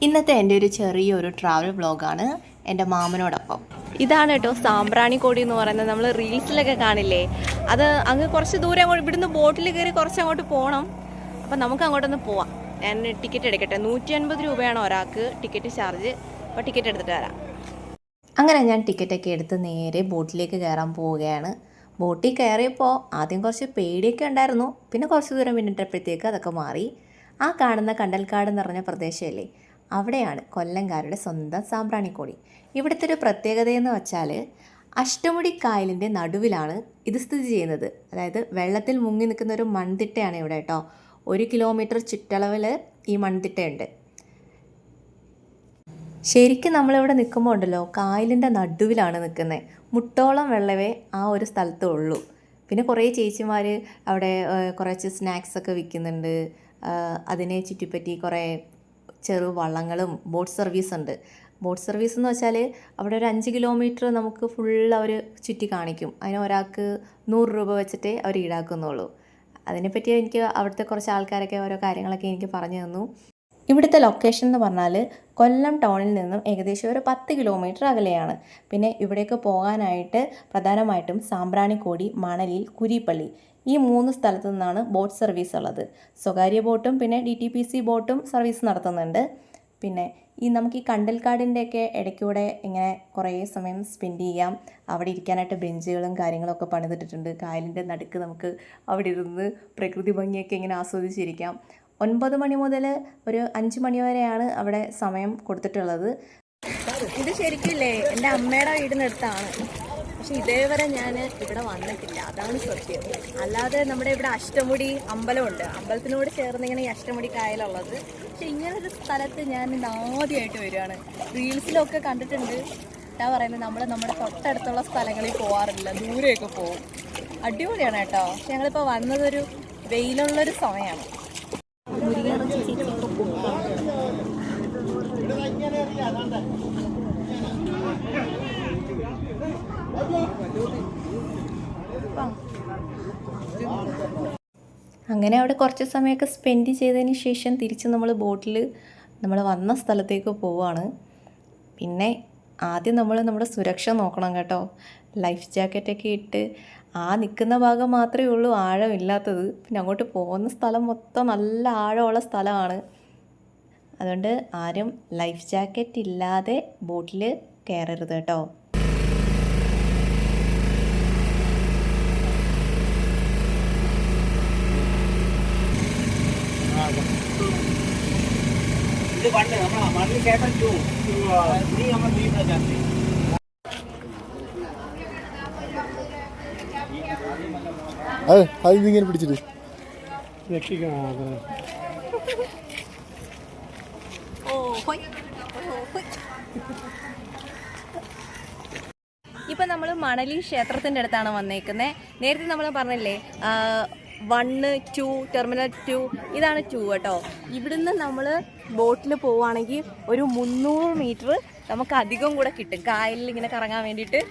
ഇന്നത്തെ എൻ്റെ ഒരു ചെറിയൊരു ട്രാവൽ വ്ളോഗാണ് എൻ്റെ മാമനോടൊപ്പം. ഇതാണ് കേട്ടോ സാമ്പ്രാണിക്കോടി എന്ന് പറയുന്നത്. നമ്മൾ റീൽസിലൊക്കെ കാണില്ലേ, അത് അങ്ങ് കുറച്ച് ദൂരം അങ്ങോട്ട് ഇവിടുന്ന് ബോട്ടിൽ കയറി കുറച്ച് അങ്ങോട്ട് പോകണം. അപ്പം നമുക്ക് അങ്ങോട്ടൊന്ന് പോവാം. ഞാൻ ടിക്കറ്റ് എടുക്കട്ടെ. 150 രൂപയാണ് ഒരാൾക്ക് ടിക്കറ്റ് ചാർജ്. അപ്പോൾ ടിക്കറ്റ് എടുത്തിട്ട് വരാം. അങ്ങനെ ഞാൻ ടിക്കറ്റൊക്കെ എടുത്ത് നേരെ ബോട്ടിലേക്ക് കയറാൻ പോവുകയാണ്. ബോട്ടിൽ കയറിയപ്പോൾ ആദ്യം കുറച്ച് പേടിയൊക്കെ ഉണ്ടായിരുന്നു. പിന്നെ കുറച്ച് ദൂരം പിന്നിട്ടപ്പോഴത്തേക്ക് അതൊക്കെ മാറി. ആ കാണുന്ന കണ്ടൽക്കാട് നിറഞ്ഞ പ്രദേശമല്ലേ, അവിടെയാണ് കൊല്ലംകാരുടെ സ്വന്തം സാമ്പ്രാണിക്കോടി. ഇവിടുത്തെ ഒരു പ്രത്യേകതയെന്ന് വെച്ചാൽ അഷ്ടമുടി കായലിൻ്റെ നടുവിലാണ് ഇത് സ്ഥിതി ചെയ്യുന്നത്. അതായത് വെള്ളത്തിൽ മുങ്ങി നിൽക്കുന്ന ഒരു മൺതിട്ടയാണ് ഇവിടെ കേട്ടോ. 1 കിലോമീറ്റർ ചുറ്റളവിൽ ഈ മൺതിട്ടയുണ്ട്. ശരിക്കും നമ്മളിവിടെ നിൽക്കുമ്പോൾ ഉണ്ടല്ലോ, കായലിൻ്റെ നടുവിലാണ് നിൽക്കുന്നത്. മുട്ടോളം വെള്ളമേ ആ ഒരു സ്ഥലത്തേ ഉള്ളൂ. പിന്നെ കുറേ ചേച്ചിമാർ അവിടെ കുറച്ച് സ്നാക്സൊക്കെ വിൽക്കുന്നുണ്ട്. അതിനെ ചുറ്റിപ്പറ്റി കുറേ ചെറു വള്ളങ്ങളും ബോട്ട് സർവീസ് ഉണ്ട്. ബോട്ട് സർവീസ് എന്ന് വെച്ചാൽ അവിടെ ഒരു 5 കിലോമീറ്റർ നമുക്ക് ഫുൾ അവർ ചുറ്റി കാണിക്കും. അതിന് ഒരാൾക്ക് 100 രൂപ വെച്ചിട്ടേ അവർ ഈടാക്കുന്നുള്ളൂ. അതിനെപ്പറ്റി എനിക്ക് അവിടുത്തെ കുറച്ച് ആൾക്കാരൊക്കെ ഓരോ കാര്യങ്ങളൊക്കെ എനിക്ക് പറഞ്ഞു തന്നു. ഇവിടുത്തെ ലൊക്കേഷൻ എന്ന് പറഞ്ഞാൽ കൊല്ലം ടൗണിൽ നിന്നും ഏകദേശം ഒരു 10 കിലോമീറ്റർ അകലെയാണ്. പിന്നെ ഇവിടേക്ക് പോകാനായിട്ട് പ്രധാനമായിട്ടും സാമ്പ്രാണിക്കോടി, മണലിൽ, കുരിപ്പള്ളി ഈ 3 സ്ഥലത്തു നിന്നാണ് ബോട്ട് സർവീസ് ഉള്ളത്. സ്വകാര്യ ബോട്ടും പിന്നെ DTPC ബോട്ടും സർവീസ് നടത്തുന്നുണ്ട്. പിന്നെ നമുക്ക് ഈ കണ്ടൽക്കാടിൻ്റെയൊക്കെ ഇടയ്ക്കൂടെ ഇങ്ങനെ കുറേ സമയം സ്പെൻഡ് ചെയ്യാം. അവിടെ ഇരിക്കാനായിട്ട് ബെഞ്ചുകളും കാര്യങ്ങളൊക്കെ പണിതിട്ടിട്ടുണ്ട്. കായലിൻ്റെ നടുക്ക് നമുക്ക് അവിടെ ഇരുന്ന് പ്രകൃതി ഭംഗിയൊക്കെ ഇങ്ങനെ ആസ്വദിച്ചിരിക്കാം. 9 മണി മുതൽ ഒരു 5 മണി വരെയാണ് അവിടെ സമയം കൊടുത്തിട്ടുള്ളത്. ഇത് ശരിക്കില്ലേ എൻ്റെ അമ്മയുടെ വീടിനടുത്താണ്. പക്ഷെ ഇതേവരെ ഞാൻ ഇവിടെ വന്നിട്ടില്ല, അതാണ് സത്യം. അല്ലാതെ നമ്മുടെ ഇവിടെ അഷ്ടമുടി അമ്പലമുണ്ട്. അമ്പലത്തിനോട് ചേർന്ന് ഇങ്ങനെ ഈ അഷ്ടമുടി കായലുള്ളത്. പക്ഷെ ഇങ്ങനൊരു സ്ഥലത്ത് ഞാൻ ഇന്ന് ആദ്യമായിട്ട് വരികയാണ്. റീൽസിലൊക്കെ കണ്ടിട്ടുണ്ട്. എന്താ പറയുന്നത്, നമ്മുടെ തൊട്ടടുത്തുള്ള സ്ഥലങ്ങളിൽ പോകാറില്ല, ദൂരെയൊക്കെ പോകും. അടിപൊളിയാണ് കേട്ടോ. പക്ഷെ ഞങ്ങളിപ്പോൾ വന്നതൊരു വെയിലുള്ളൊരു സമയമാണ്. അങ്ങനെ അവിടെ കുറച്ച് സമയമൊക്കെ സ്പെൻഡ് ചെയ്തതിന് ശേഷം തിരിച്ച് നമ്മൾ ബോട്ടിൽ നമ്മൾ വന്ന സ്ഥലത്തേക്ക് പോവുകയാണ്. പിന്നെ ആദ്യം നമ്മുടെ സുരക്ഷ നോക്കണം കേട്ടോ. ലൈഫ് ജാക്കറ്റൊക്കെ ഇട്ട് ആ നിൽക്കുന്ന ഭാഗം മാത്രമേ ഉള്ളൂ ആഴമില്ലാത്തത്. പിന്നെ അങ്ങോട്ട് പോകുന്ന സ്ഥലം മൊത്തം നല്ല ആഴമുള്ള സ്ഥലമാണ്. അതുകൊണ്ട് ആരും ലൈഫ് ജാക്കറ്റ് ഇല്ലാതെ ബോട്ടിൽ കയറരുത് കേട്ടോ. അതിങ്ങനെ പിടിച്ചിട്ട് ഇപ്പം നമ്മൾ മണലി ക്ഷേത്രത്തിൻ്റെ അടുത്താണ് വന്നേക്കുന്നത്. നേരത്തെ നമ്മൾ പറഞ്ഞില്ലേ 1, 2 ടെർമിനൽ 2 ഇതാണ് 2 കേട്ടോ. ഇവിടുന്ന് നമ്മൾ ബോട്ടിൽ പോവുകയാണെങ്കിൽ ഒരു 300 മീറ്റർ നമുക്ക് അധികം കൂടെ കിട്ടും കായലിൽ ഇങ്ങനെ കറങ്ങാൻ വേണ്ടിയിട്ട്.